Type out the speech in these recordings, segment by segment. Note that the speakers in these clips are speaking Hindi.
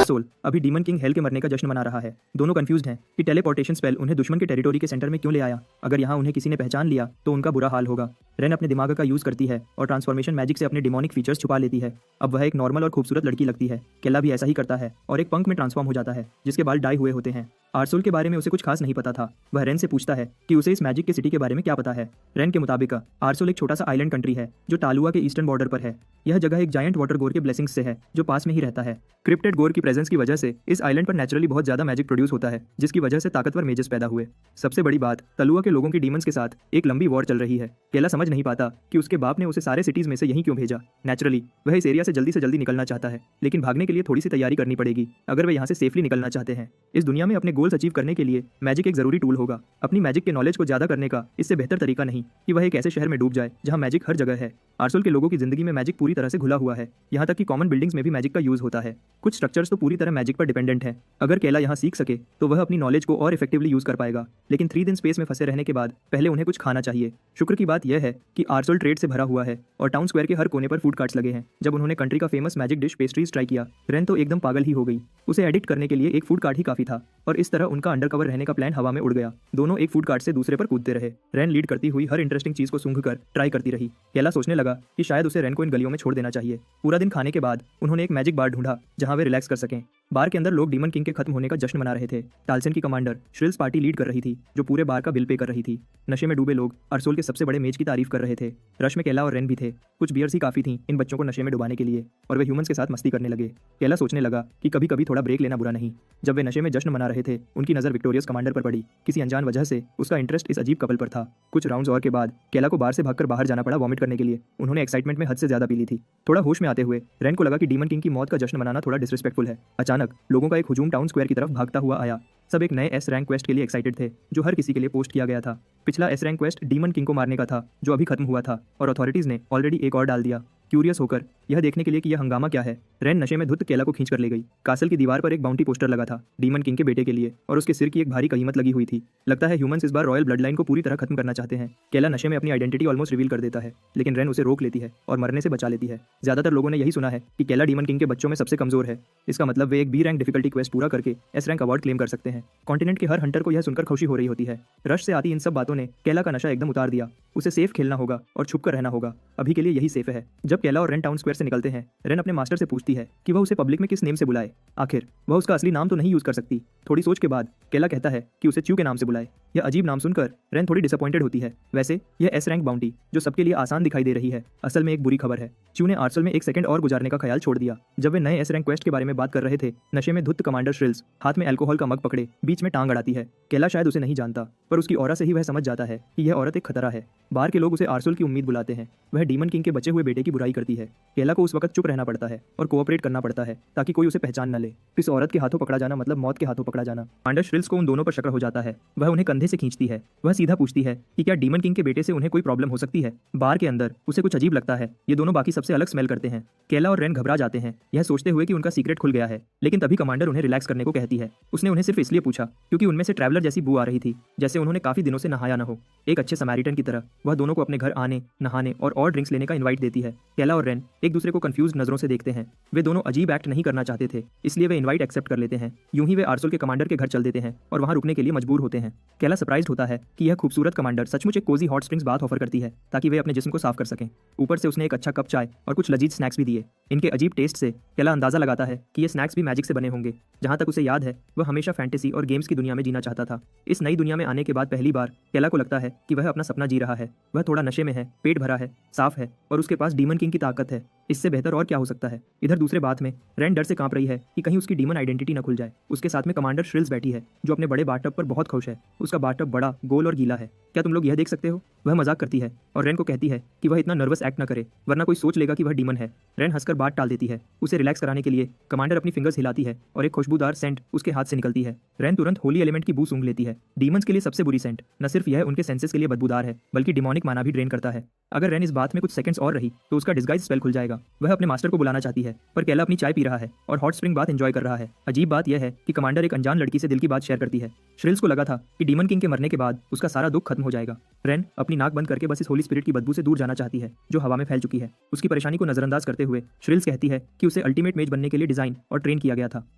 आर्सोल अभी डीमन किंग हेल के मरने का जश्न मना रहा है। दोनों कंफ्यूज्ड हैं कि टेलीपोर्टेशन स्पेल उन्हें दुश्मन के टेरिटोरी के सेंटर में क्यों ले आया। अगर यहाँ उन्हें किसी ने पहचान लिया तो उनका बुरा हाल होगा। रेन अपने दिमाग का यूज करती है और ट्रांसफॉर्मेशन मैजिक से अपने डिमोनिक फीचर्स छुपा लेती है। अब वह एक नॉर्मल और खूबसूरत लड़की लगती है। केला भी ऐसा ही करता है और एक पंख में ट्रांसफॉर्म हो जाता है जिसके बाल डाई हुए होते हैं। आर्सोल के बारे में उसे कुछ खास नहीं पता था। वह रेन से पूछता है कि उसे इस मैजिक के सिटी के बारे में क्या पता है। रेन के मुताबिक आर्सोल एक छोटा सा आइलैंड कंट्री है जो टालुआ के ईस्टर्न बॉर्डर पर है। यह जगह एक जायंट वाटर गोर के ब्लेसिंग्स से है जो पास में ही रहता है। क्रिप्टेड गोर की प्रेजेंस की वजह से इस आइलैंड पर नेचुरली बहुत ज्यादा मैजिक प्रोड्यूस होता है जिसकी वजह से ताकतवर मेजेस पैदा हुए। सबसे बड़ी बात, तलुआ के लोगों की डीमंस के साथ एक लंबी वॉर चल रही है। केला समझ नहीं पाता कि उसके बाप ने उसे सारे सिटीज में से यहीं क्यों भेजा। नेचुरली वह इस एरिया से जल्दी निकलना चाहता है, लेकिन भागने के लिए थोड़ी सी तैयारी करनी पड़ेगी अगर वे यहाँ से सेफली निकलना चाहते हैं। इस दुनिया में अपने गोल्स अचीव करने के लिए मैजिक एक जरूरी टूल होगा। अपनी मैजिक के नॉलेज को ज्यादा करने का इससे बेहतर तरीका नहीं कि वह एक ऐसे शहर में डूब जाए जहाँ मैजिक हर जगह है। आर्सोल के लोगों की जिंदगी में मैजिक पूरी तरह से घुला हुआ है, यहाँ तक कि कॉमन बिल्डिंग्स में भी मैजिक का यूज होता है। कुछ स्ट्रक्चर्स तो पूरी तरह मैजिक पर डिपेंडेंट है। अगर केला यहाँ सीख सके तो वह अपनी नॉलेज को और इफेक्टिवली यूज कर पाएगा, लेकिन 3 दिन स्पेस में फंसे रहने के बाद पहले उन्हें कुछ खाना चाहिए। शुक्र की बात यह है कि आर्सोल ट्रेड से भरा हुआ है और टाउन स्क्वायर के हर कोने पर फूड कार्ट्स लगे हैं। जब उन्होंने कंट्री का famous magic dish pastries try किया, रेन तो एकदम पागल ही हो गई। उसे एडिक्ट करने के लिए एक फूड कार्ट ही काफी था और इस तरह उनका अंडरकवर रहने का प्लान हवा में उड़ गया। दोनों एक फूड कार्ट से दूसरे पर कूदते रहे। रेन लीड करती हुई हर इंटरेस्टिंग चीज को सूंघकर ट्राई करती रही। केला सोचने लगा कि शायद उसे रेन को इन गलियों में छोड़ देना चाहिए। पूरा दिन खाने के बाद उन्होंने एक मैजिक बार ढूंढा जहां वे रिलैक्स कर सकें। बार के अंदर लोग डीमन किंग के खत्म होने का जश्न मना रहे थे। टालसन की कमांडर श्रिल्स पार्टी लीड कर रही थी जो पूरे बार का बिल पे कर रही थी। नशे में डूबे लोग आर्सोल के सबसे बड़े मेज की तारीफ कर रहे थे। रश में केला और रेन भी थे। कुछ बियर्स ही काफी थी इन बच्चों को नशे में डुबाने के लिए और वे ह्यूमंस के साथ मस्ती करने लगे। केला सोचने लगा कि कभी कभी थोड़ा ब्रेक लेना बुरा नहीं। जब वे नशे में जश्न मना रहे थे, उनकी नजर विक्टोरियस कमांडर पर पड़ी। किसी अनजान वजह से उसका इंटरेस्ट इस अजीब कपल पर था। कुछ राउंड्स और के बाद केला को बार से भागकर बाहर जाना पड़ा वॉमिट करने के लिए। उन्होंने एक्साइटमेंट में हद से ज्यादा पी ली थी। थोड़ा होश में आते हुए रेन को लगा कि डीमन किंग की मौत का जश्न मनाना थोड़ा डिसरिस्पेक्टफुल है। अचानक लोगों का एक हुजूम टाउन स्क्वायर की तरफ भागता हुआ आया। सब एक नए एस रैंक क्वेस्ट के लिए एक्साइटेड थे जो हर किसी के लिए पोस्ट किया गया था। पिछला S rank quest demon king को मारने का था जो अभी खत्म हुआ था और अथॉरिटीज ने ऑलरेडी एक और डाल दिया। क्यूरियस होकर यह देखने के लिए कि यह हंगामा क्या है, रेन नशे में धुत केला को खींच कर ले गई। कासल की दीवार पर एक बाउंटी पोस्टर लगा था डीमन किंग के बेटे के लिए और उसके सिर की एक भारी कीमत लगी हुई थी। लगता है ह्यूमंस इस बार रॉयल ब्लड लाइन को पूरी तरह खत्म करना चाहते हैं। केला नशे में अपनी आइडेंटिटी ऑलमोस्ट रिवील कर देता है, लेकिन रेन उसे रोक लेती है और मरने से बचा लेती है। ज्यादातर लोगों ने यही सुना है कि केला डीमन किंग के बच्चों में सबसे कमजोर है। इसका मतलब वे एक बी रैंक डिफिकल्टी क्वेस्ट पूरा करके एस रैंक अवार्ड क्लेम कर सकते हैं। कॉन्टिनेंट के हर हंटर को यह सुनकर खुशी हो रही होती है। रश से आती इन सब बातों ने केला का नशा एकदम उतार दिया। उसे सेफ खेलना होगा और छुप कर रहना होगा। अभी के लिए यही सेफ है। जब केला और रेन टाउन स्क्वायर से निकलते हैं, रेन अपने मास्टर से पूछती है कि वह उसे पब्लिक में किस नेम से बुलाए। आखिर वह उसका असली नाम तो नहीं यूज कर सकती। थोड़ी सोच के बाद केला कहता है कि उसे च्यू के नाम से बुलाए। यह अजीब नाम सुनकर रेन थोड़ी डिसअपॉइंटेड होती है। वैसे यह एस रैंक बाउंटी जो सबके लिए आसान दिखाई दे रही है, असल में एक बुरी खबर है। च्यू ने आर्सोल में एक सेकंड और गुजारने का ख्याल छोड़ दिया। जब वे नए एस रैंक क्वेस्ट के बारे में बात कर रहे थे, नशे में धुत कमांडर श्रिल्स हाथ में अल्कोहल का मग पकड़े बीच में टांग अड़ाती है। केला शायद उसे नहीं जानता, पर उसकी ऑरा से ही वह समझ जाता है कि यह औरत एक खतरा है। बाहर के लोग उसे आर्सोल की उम्मीद बुलाते हैं। वह डीमन किंग के बचे हुए बेटे की बुराई करती है। केला को उस वक्त चुप रहना पड़ता है और कोऑपरेट करना पड़ता है ताकि कोई उसे पहचान न ले। इस औरत के हाथों पकड़ा जाना मतलब मौत के हाथों पकड़ा जाना। कमांडर श्रिल्स को उन दोनों पर शक हो जाता है। वह उन्हें कंधे से खींचती है। वह सीधा पूछती है कि क्या डीमन किंग के बेटे से उन्हें कोई प्रॉब्लम हो सकती है। बार के अंदर उसे कुछ अजीब लगता है। ये दोनों बाकी सबसे अलग स्मेल करते हैं। केला और रेन घबरा जाते हैं, यह सोचते हुए कि उनका सीक्रेट खुल गया है। लेकिन तभी कमांडर उन्हें रिलैक्स करने को कहती है। उसने उन्हें सिर्फ इसलिए पूछा क्योंकि उनमें से ट्रैवलर जैसी बू आ रही थी, जैसे उन्होंने काफी दिनों से नहाया न हो। एक अच्छे समैरिटन की तरह वह दोनों को अपने घर आने, नहाने और ड्रिंक्स लेने का इनवाइट देती है। केला और रेन एक दूसरे को कंफ्यूज नजरों से देखते हैं। वे दोनों अजीब एक्ट नहीं करना चाहते थे, इसलिए वे इनवाइट एक्सेप्ट कर लेते हैं। यूं ही वे आर्सोल के कमांडर के घर चल देते हैं और वहां रुकने के लिए मजबूर होते हैं। केला सरप्राइज्ड होता है कि यह खूबसूरत कमांडर सचमुच एक cosy hot springs bath offer करती है ताकि वे अपने जिस्म को साफ कर सकें। ऊपर से उसने एक अच्छा कप चाय और कुछ लजीज स्नैक्स भी दिए। इनके अजीब टेस्ट से केला अंदाजा लगाता है कि ये स्नैक्स भी मैजिक से बने होंगे। जहां तक उसे याद है, वह हमेशा फैंटेसी और गेम्स की दुनिया में जीना चाहता था। इस नई दुनिया में आने के बाद पहली बार केला को लगता है कि वह अपना सपना जी रहा है। वह थोड़ा नशे में है, पेट भरा है, साफ है और उसके पास डीमन किंग की ताकत है। इससे बेहतर और क्या हो सकता है। इधर दूसरे बात में रेन डर से कांप रही है कि कहीं उसकी डीमन आइडेंटिटी न खुल जाए। उसके साथ में कमांडर श्रिल्स बैठी है जो अपने बड़े बाथटब पर बहुत खुश है। उसका बाथटब बड़ा, गोल और गीला है। क्या तुम लोग यह देख सकते हो। वह मजाक करती है और रेन को कहती है कि वह इतना नर्वस एक्ट न करे वरना कोई सोच लेगा कि वह डीमन है। रेन हंसकर बात टाल देती है। उसे रिलैक्स कराने के लिए कमांडर अपनी फिंगर्स हिलाती है और एक खुशबूदार सेंट उसके हाथ से निकलती है। रेन तुरंत होली एलिमेंट की बू सूंघ लेती है। डीमंस के लिए सबसे बुरी सेंट न सिर्फ यह उनके सेंसेस के लिए बदबूदार है, बल्कि डिमोनिक माना भी ड्रेन करता है। अगर रेन इस बात में कुछ सेकंड्स और रही तो उसका डिस्गाइज स्पेल खुल जाएगा। वह अपने मास्टर को बुलाना चाहती है, पर केला अपनी चाय पी रहा है और हॉट स्प्रिंग बाथ एंजॉय कर रहा है। अजीब बात यह है कि कमांडर एक अनजान लड़की से दिल की बात शेयर करती है। श्रिल्स को लगा था कि डीमन किंग के मरने के बाद उसका सारा दुख खत्म हो जाएगा। रेन अपनी नाक बंद करके बस इस होली स्पिरिट की बदबू से दूर जाना चाहती है जो हवा में फैल चुकी है। उसकी परेशानी को नजरअंदाज करते हुए श्रिल्स कहती है कि उसे अल्टीमेट मेज बनने के लिए डिजाइन और ट्रेन किया गया था।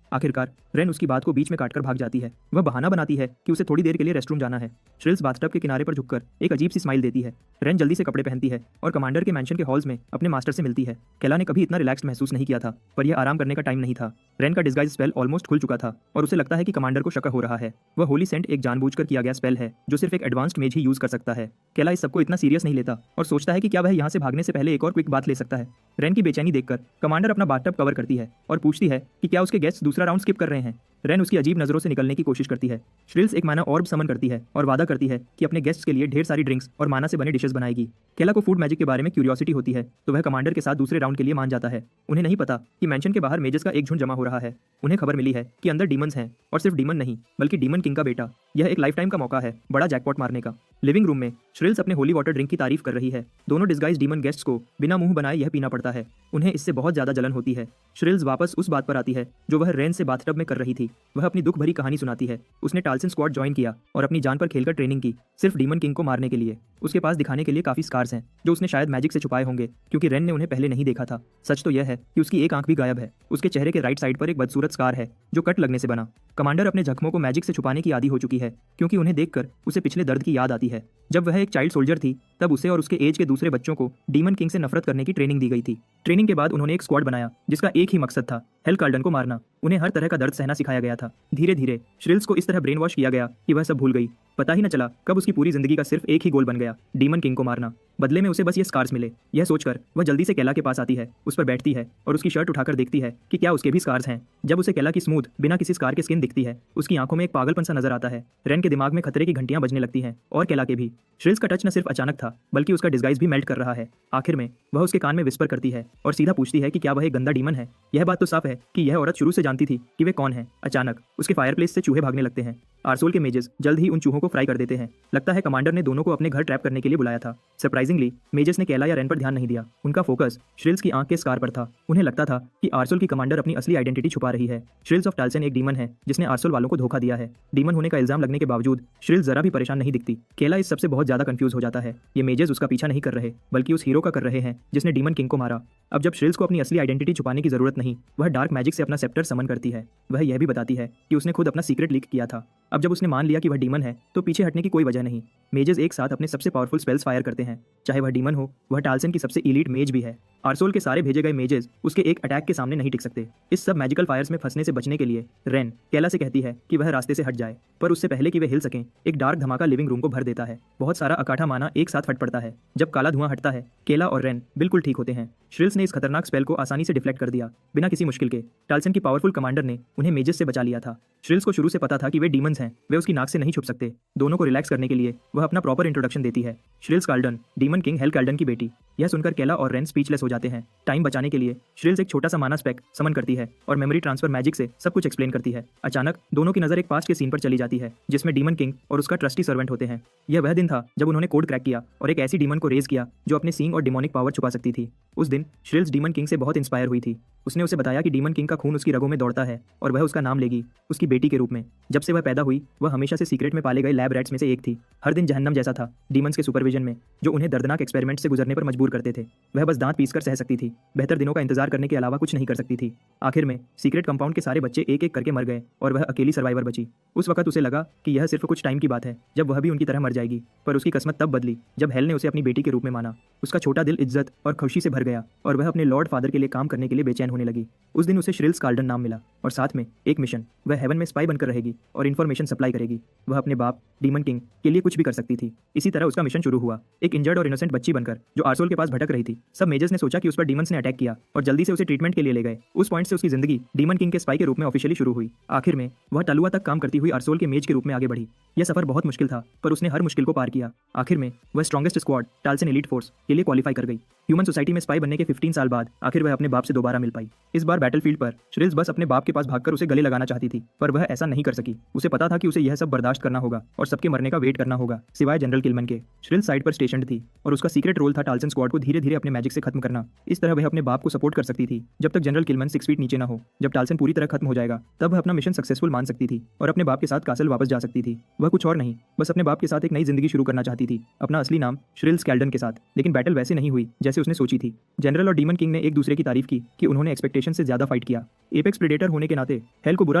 आखिरकार रेन उसकी बात को बीच में काटकर भाग जाती है। वह बहाना बनाती है कि उसे थोड़ी देर के लिए रेस्टरूम जाना है। श्रिल्स बाथटब के किनारे पर झुककर एक अजीब सी स्माइल देती है। रेन जल्दी से कपड़े पहनती है और कमांडर के मैंशन के हॉल्स में अपने मास्टर से मिलती है। केला ने कभी इतना रिलैक्स्ड महसूस नहीं किया था, पर यह आराम करने का टाइम नहीं था। रेन का डिस्गाइज स्पेल ऑलमोस्ट खुल चुका था और उसे लगता है कि कमांडर को शक हो रहा है। वह होली सेंट एक जानबूझकर किया गया स्पेल है जो सिर्फ एक एडवांस्ड मेज ही यूज कर सकता है। केला इस सबको इतना सीरियस नहीं लेता और सोचता है कि क्या वह यहाँ से भागने से पहले एक और क्विक बात ले सकता है। रेन की बेचैनी देखकर कमांडर अपना बाथटब कवर करती है और पूछती है कि क्या उसके गेस्ट दूसरा राउंड स्किप कर रहे हैं। रेन उसकी अजीब नजरों से निकलने की कोशिश करती है। श्रिल्स एक माना ऑर्ब समन करती है और वादा करती है कि अपने गेस्ट्स के लिए ढेर सारी ड्रिंक्स और माना से बने डिशेस बनाएगी। केला को फूड मैजिक के बारे में क्यूरियोसिटी होती है तो वह कमांडर के साथ दूसरे राउंड के लिए मान जाता है। उन्हें नहीं पता कि मैंशन के बाहर मेजेस का एक झुंड जमा हो रहा है। उन्हें खबर मिली है कि अंदर डीमंस हैं और सिर्फ डीमन नहीं बल्कि डीमन किंग का बेटा। यह एक लाइफ टाइम का मौका है बड़ा जैकपॉट मारने का। लिविंग रूम में श्रिल्स अपने होली वाटर ड्रिंक की तारीफ कर रही है। दोनों डिस्गाइज डीमन गेस्ट्स को बिना मुंह बनाए यह पीना पड़ता है। उन्हें इससे बहुत ज्यादा जलन होती है। श्रिल्स वापस उस बात पर आती है जो वह रेन से बाथटब में कर रही थी। वह अपनी दुख भरी कहानी सुनाती है। उसने टाल्सन स्क्वाड ज्वाइन किया और अपनी जान पर खेलकर ट्रेनिंग की सिर्फ डीमन किंग को मारने के लिए। उसके पास दिखाने के लिए काफी स्कार्स हैं जो उसने शायद मैजिक से छुपाए होंगे क्योंकि रेन ने उन्हें पहले नहीं देखा था। सच तो यह है कि उसकी एक आंख भी गायब है। उसके चेहरे के राइट साइड पर एक बदसूरत स्कार है जो कट लगने से बना। कमांडर अपने जख्मों को मैजिक से छुपाने की आदी हो चुकी है क्योंकि उन्हें देखकर उसे पिछले दर्द की याद आती है। जब वह एक चाइल्ड सोल्जर थी तब उसे और उसके एज के दूसरे बच्चों को डीमन किंग से नफरत करने की ट्रेनिंग दी गई थी। ट्रेनिंग के बाद उन्होंने एक स्क्वाड बनाया जिसका एक ही मकसद था, हेलकाल्डन को मारना। उन्हें हर तरह का दर्द सहना सिखाया गया था। धीरे धीरे श्रिल्स को इस तरह ब्रेन वॉश किया गया कि वह सब भूल गई। पता ही न चला कब उसकी पूरी जिंदगी का सिर्फ एक ही गोल बन गया, डीमन किंग को मारना। बदले में उसे बस ये स्कार्स मिले। यह सोचकर वह जल्दी से केला के पास आती है, उस पर बैठती है और उसकी शर्ट उठाकर देखती है कि क्या उसके भी स्कार्स हैं। जब उसे केला की स्मूथ बिना किसी स्कार के स्किन दिखती है, उसकी आंखों में एक पागलपन सा नजर आता है। रेन के दिमाग में खतरे की घंटियां बजने लगती हैं और केला के भी। श्रिल्स का टच न सिर्फ अचानक था बल्कि उसका डिस्गाइज भी मेल्ट कर रहा है। आखिर में वह उसके कान में विस्पर करती है और सीधा पूछती है कि क्या वह एक गंदा डीमन है। यह बात तो साफ है कि यह औरत शुरू से जानती थी कि वे कौन है। अचानक उसके फायरप्लेस से चूहे भागने लगते हैं। आरसोल के मेजेस जल्द ही उन चूहों को फ्राई कर देते हैं। लगता है कमांडर ने दोनों को अपने घर ट्रैप करने के लिए बुलाया था। सरप्राइजिंगली मेजेस ने केला या रेन पर ध्यान नहीं दिया। उनका फोकस श्रिल्स की आंख के स्कार पर था। उन्हें लगता था कि आरसोल की कमांडर अपनी असली आइडेंटिटी छुपा रही है। श्रिल्स ऑफ टाल्सन एक डीमन है जिसने आरसोल वालों को धोखा दिया है। डीमन होने का इल्जाम लगने के बावजूद श्रिल्स जरा भी परेशान नहीं दिखती। केला इस सबसे बहुत ज्यादा कंफ्यूज हो जाता है। ये मेजेस उसका पीछा नहीं कर रहे बल्कि उस हीरो का कर रहे हैं जिसने डीमन किंग को मारा। अब जब श्रिल्स को अपनी असली आइडेंटिटी छुपाने की जरूरत नहीं, वह डार्क मैजिक से अपना सेप्टर समन करती है। वह यह भी बताती है कि उसने खुद अपना सीक्रेट लीक किया था। अब जब उसने मान लिया कि वह डीमन है तो पीछे हटने की कोई वजह नहीं। मेजेस एक साथ अपने सबसे पावरफुल स्पेल्स फायर करते हैं। चाहे वह डीमन हो, वह टाल्सन की सबसे एलीट मेज भी है। आरसोल के सारे भेजे गए मेजेस उसके एक अटैक के सामने नहीं टिक सकते। इस सब मैजिकल फायर्स में फंसने से बचने के लिए रेन केला से कहती है कि वह रास्ते से हट जाए, पर उससे पहले कि वे हिल सकें एक डार्क धमाका लिविंग रूम को भर देता है। बहुत सारा अकाठा माना एक साथ फट पड़ता है। जब काला धुआं हटता है, केला और रेन बिल्कुल ठीक होते हैं। श्रिल्स ने इस खतरनाक स्पेल को आसानी से डिफ्लेक्ट कर दिया बिना किसी मुश्किल के। टाल्सन की पावरफुल कमांडर ने उन्हें मेजेस से बचा लिया था। श्रिल्स को शुरू से पता था कि वे डीमंस हैं, वे उसकी नाक से नहीं छुप सकते। दोनों को रिलैक्स करने के लिए वह अपना प्रॉपर इंट्रोडक्शन देती है। श्रिल्स कार्ल्डन, डीमन किंग हेलकाल्डन की बेटी। यह सुनकर केला और रेन स्पीचलेस हो जाते हैं। टाइम बचाने के लिए श्रिल्स एक छोटा सा माना स्पेक समन करती है और मेमोरी ट्रांसफर मैजिक से सब कुछ एक्सप्लेन करती है। अचानक दोनों की नजर एक पास्ट के सीन पर चली जाती है जिसमें डीमन किंग और उसका ट्रस्टी सर्वेंट होते हैं। यह वह दिन था जब उन्होंने कोड क्रैक किया और एक ऐसी डीमन को रेज किया जो अपने सींग और डिमोनिक पावर छुपा सकती थी। उस दिन श्रिल्स डीमन किंग से बहुत इंस्पायर हुई थी। उसने उसे बताया कि डीमन किंग का खून उसकी रगों में दौड़ता है और वह उसका नाम लेगी उसकी बेटी के रूप में। जब से वह पैदा हुई, वह हमेशा से सीक्रेट में पाले गए लैब रैट्स में से एक थी। हर दिन जहन्नम जैसा था डीमंस के सुपरविजन में, जो उन्हें दर्दनाक एक्सपेरिमेंट से गुजरने पर मजबूर करते थे। वह बस दांत पीसकर सह सकती थी, बेहतर दिनों का इंतजार करने के अलावा कुछ नहीं कर सकती थी। आखिर में सीक्रेट कंपाउंड के सारे बच्चे एक एक करके मर गए और वह अकेली सर्वाइवर बची। उस वक्त उसे लगा कि यह सिर्फ कुछ टाइम की बात है जब वह भी उनकी तरह मर जाएगी, पर उसकी किस्मत तब बदली जब हेल ने उसे अपनी बेटी के रूप में माना। उसका छोटा दिल इज्जत और खुशी से भर गया और वह अपने लॉर्ड फादर के लिए काम करने के लिए बेचैन होने लगी। उस दिन उसे श्रिल्स कार्ल्डन नाम मिला और साथ में एक मिशन। वह हेवन में स्पाई बनकर रहेगी और इन्फॉर्मेशन सप्लाई करेगी। वह अपने बाप डीमन किंग के लिए कुछ भी कर सकती थी। इसी तरह उसका मिशन शुरू हुआ, एक इंजर्ड और इनोसेंट बच्ची बनकर जो आरसोल के पास भटक रही थी। सब मेजर्स ने सोचा कि उस पर डीमंस ने अटैक किया और जल्दी से उसे ट्रीटमेंट के लिए ले गए। उस पॉइंट से उसकी जिंदगी डीमन किंग के स्पाई के रूप में ऑफिशियली शुरू हुई। आखिर में वह टलुआ तक काम करती हुई आरसोल के मेज के रूप में आगे बढ़ी। यह सफर बहुत मुश्किल था, पर उसने हर मुश्किल को पार किया। आखिर में वह स्ट्रॉन्गेस्ट स्क्वाड टाल्सन एलीट फोर्स के लिए क्वालिफाई कर गई। ह्यूमन सोसाइटी में स्पाई बनने के 15 साल बाद आखिर वह अपने बाप से दोबारा मिल पाई। इस बार बैटलफील्ड पर श्रिल्स बस अपने बाप के पास भागकर उसे गले लगाना चाहती थी, पर वह ऐसा नहीं कर सकी। उसे पता था कि उसे यह सब बर्दाश्त करना होगा और सबके मरने का वेट करना होगा, सिवाय जनरल किलमन के। श्रिल्स साइड पर स्टेशनड थी और उसका सीक्रेट रोल था टाल्सन स्क्वाड को धीरे धीरे अपने मैजिक से खत्म करना। इस तरह वह अपने बाप को सपोर्ट कर सकती थी जब तक जनरल किलमन 6 फीट नीचे न हो। जब टाल्सन पूरी तरह खत्म हो जाएगा तब वह अपना मिशन सक्सेसफुल मान सकती थी और अपने बाप के साथ कासल वापस जा सकती थी। वह कुछ और नहीं, बस अपने बाप के साथ एक नई जिंदगी शुरू करना चाहती थी, अपना असली नाम श्रिल्स कैल्डन के साथ। लेकिन बैटल वैसे नहीं हुई जैसे उसने सोची थी। जनरल और डीमन किंग ने एक दूसरे की तारीफ की कि उन्होंने एक्सपेक्टेशन से ज्यादा फाइट किया। एपेक्स प्रेडेटर होने के नाते हेल को बुरा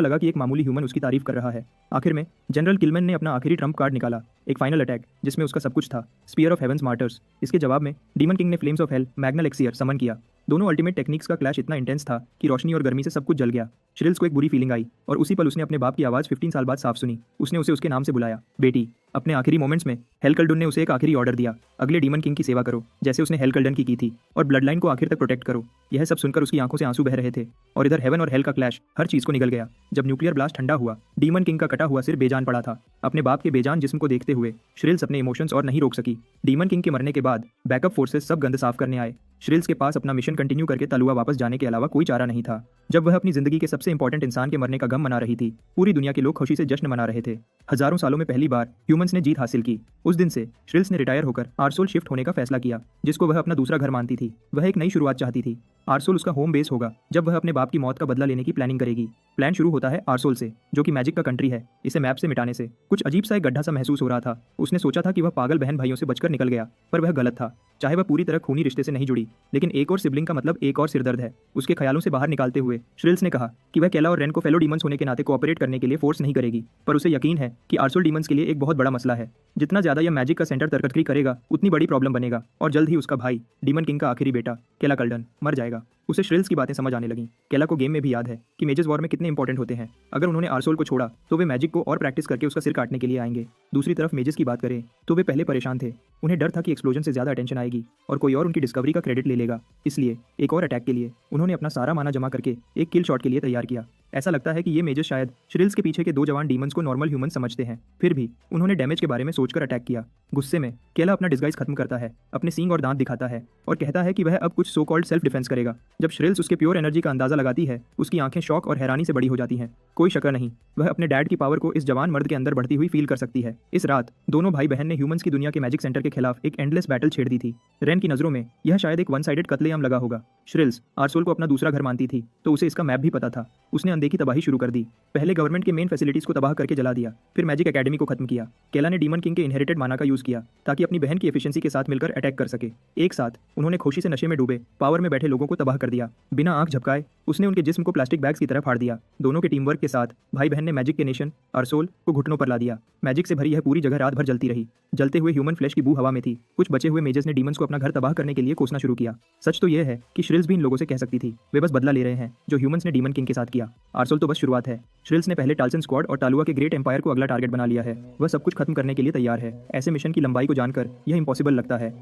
लगा कि एक मामूली ह्यूमन उसकी तारीफ कर रहा है। आखिर में जनरल किलमन ने अपना आखिरी ट्रम्प कार्ड निकाला, एक फाइनल अटैक जिसमें उसका सब कुछ था, स्पीयर ऑफ हेवंस मार्टर्स। इसके जवाब में डीमन किंग ने फ्लेम्स ऑफ हेल मैग्नल एक्सियर समन किया। दोनों अल्टीमेट टेक्निक्स का क्लैश इतना इंटेंस था कि रोशनी और गर्मी से सब कुछ जल गया। श्रिल्स को एक बुरी फीलिंग आई और उसी पल उसने अपने बाप की आवाज़ 15 साल बाद साफ सुनी। उसने उसे उसके नाम से बुलाया, बेटी। अपने आखिरी मोमेंट्स में हेलकल्डन ने उसे एक आखिरी ऑर्डर दिया, अगले डीमन किंग की सेवा करो जैसे उसने हेलकल्डन की थी, और ब्लड लाइन को आखिर तक प्रोटेक्ट करो। यह सब सुनकर उसकी आंखों से आंसू बह रहे थे और इधर हेवन और हेल का क्लैश हर चीज को निगल गया। जब न्यूक्लियर ब्लास्ट ठंडा हुआ, डीमन किंग का कटा हुआ सिर बेजान पड़ा था। अपने बाप के बेजान जिस्म को देखते हुए श्रिल्स अपने इमोशंस और नहीं रोक सकी। डीमन किंग के मरने के बाद बैकअप फोर्सेस सब गंद साफ करने आए। श्रिल्स के पास अपना मिशन कंटिन्यू करके तलुआ वापस जाने के अलावा कोई चारा नहीं था। जब वह अपनी जिंदगी के सबसे इंपॉर्टेंट इंसान के मरने का गम मना रही थी, पूरी दुनिया के लोग खुशी से जश्न मना रहे थे। हजारों सालों में पहली बार ह्यूमंस ने जीत हासिल की। उस दिन से श्रिल्स ने रिटायर होकर आरसोल शिफ्ट होने का फैसला किया, जिसको वह अपना दूसरा घर मानती थी। वह एक नई शुरुआत चाहती थी। आरसोल उसका होम बेस होगा जब वह अपने बाप की मौत का बदला लेने की प्लानिंग करेगी। प्लान शुरू होता है आरसोल से, जो कि मैजिक का कंट्री है। इसे मैप से मिटाने से कुछ अजीब सा एक गड्ढा सा महसूस हो रहा था। उसने सोचा था कि वह पागल बहन भाइयों से बचकर निकल गया, पर वह गलत था। चाहे वह पूरी तरह खूनी रिश्ते से नहीं जुड़ी, लेकिन एक और सिबलिंग का मतलब एक और सिरदर्द है। उसके ख्यालों से बाहर निकालते हुए श्रिल्स ने कहा कि वह केला और रेन को फेलो डीमंस होने के नाते कोऑपरेट करने के लिए फोर्स नहीं करेगी, पर उसे यकीन है कि आरसोल डीमंस के लिए एक बहुत बड़ा मसला है। जितना ज्यादा यह मैजिक का सेंटर तरकटरी करेगा, उतनी बड़ी प्रॉब्लम बनेगा और जल्द ही उसका भाई डीमन किंग का आखिरी बेटा केला कल्डन मर जाएगा। उसे श्रिल्स की बातें समझ आने लगी। केला को गेम में भी याद है कि मेजेस वॉर में कितने इंपॉर्टेंट होते हैं। अगर उन्होंने आरसोल को छोड़ा तो वे मैजिक को और प्रैक्टिस करके उसका सिर काटने के लिए आएंगे। दूसरी तरफ मेजेस की बात करें तो वे पहले परेशान थे। उन्हें डर था कि एक्सप्लोजन से ज्यादा अटेंशन आएगी और कोई और उनकी डिस्कवरी का क्रेडिट ले लेगा। इसलिए एक और अटैक के लिए उन्होंने अपना सारा माना जमा करके एक किल शॉट के लिए तैयार किया। ऐसा लगता है कि ये मेजेस शायद श्रिल्स के पीछे के 2 जवान डीमंस को नॉर्मल ह्यूमन समझते हैं। फिर भी उन्होंने डैमेज के बारे में सोचकर अटैक किया। गुस्से में केला अपना डिस्गाइज खत्म करता है, अपने सींग और दांत दिखाता है और कहता है कि वह अब कुछ सो कॉल्ड सेल्फ डिफेंस करेगा। जब श्रिल्स उसके प्योर एनर्जी का अंदाजा लगाती है, उसकी आंखें शौक और हैरानी से बड़ी हो जाती हैं। कोई शक नहीं, वह अपने डैड की पावर को इस जवान मर्द के अंदर बढ़ती हुई फील कर सकती है। इस रात दोनों भाई बहन ने ह्यूमंस की दुनिया के मैजिक सेंटर के खिलाफ एक एंडलेस बैटल छेड़ दी थी। रेन की नजरों में यह शायद एक वन साइडेड कत्लेआम लगा होगा। श्रिल्स आरसोल को अपना दूसरा घर मानती थी, तो उसे इसका मैप भी पता था। उसने अनदेखी तबाही शुरू कर दी। पहले गवर्नमेंट के मेन फैसिलिटीज को तबाह करके जला दिया, फिर मैजिक एकेडमी को खत्म किया। केला ने डीमन किंग के इनहेरिटेड माना का यूज किया ताकि अपनी बहन की एफिशिएंसी के साथ मिलकर अटैक कर सके। एक साथ उन्होंने खुशी से नशे में डूबे पावर में बैठे लोगों को तबाह कर दिया। बिना आंख झपकाए उसने उनके जिस्म को प्लास्टिक बैग्स की तरह फाड़ दिया। दोनों के टीम वर्क के साथ भाई बहन ने मैजिक के नेशन आरसोल को घुटनों पर ला दिया। मैजिक से भरी यह पूरी जगह रात भर जलती रही। जलते हुए ह्यूमन फ्लैश की बू हवा में थी। कुछ बचे हुए मेजर्स ने डीमंस को अपना घर तबाह करने के लिए कोसना शुरू किया। सच तो यह है कि श्रिल्स भी इन लोगों से कह सकती थी, वे बस बदला ले रहे हैं जो ह्यूमंस ने डीमन किंग के साथ किया। आरसोल तो बस शुरुआत है। श्रिल्स ने पहले टाल्सन स्क्वाड और टालुआ के ग्रेट एम्पायर को अगला टारगेट बना लिया है। वह सब कुछ खत्म करने के लिए तैयार है। ऐसे मिशन की लंबाई को जानकर यह इंपॉसिबल लगता है।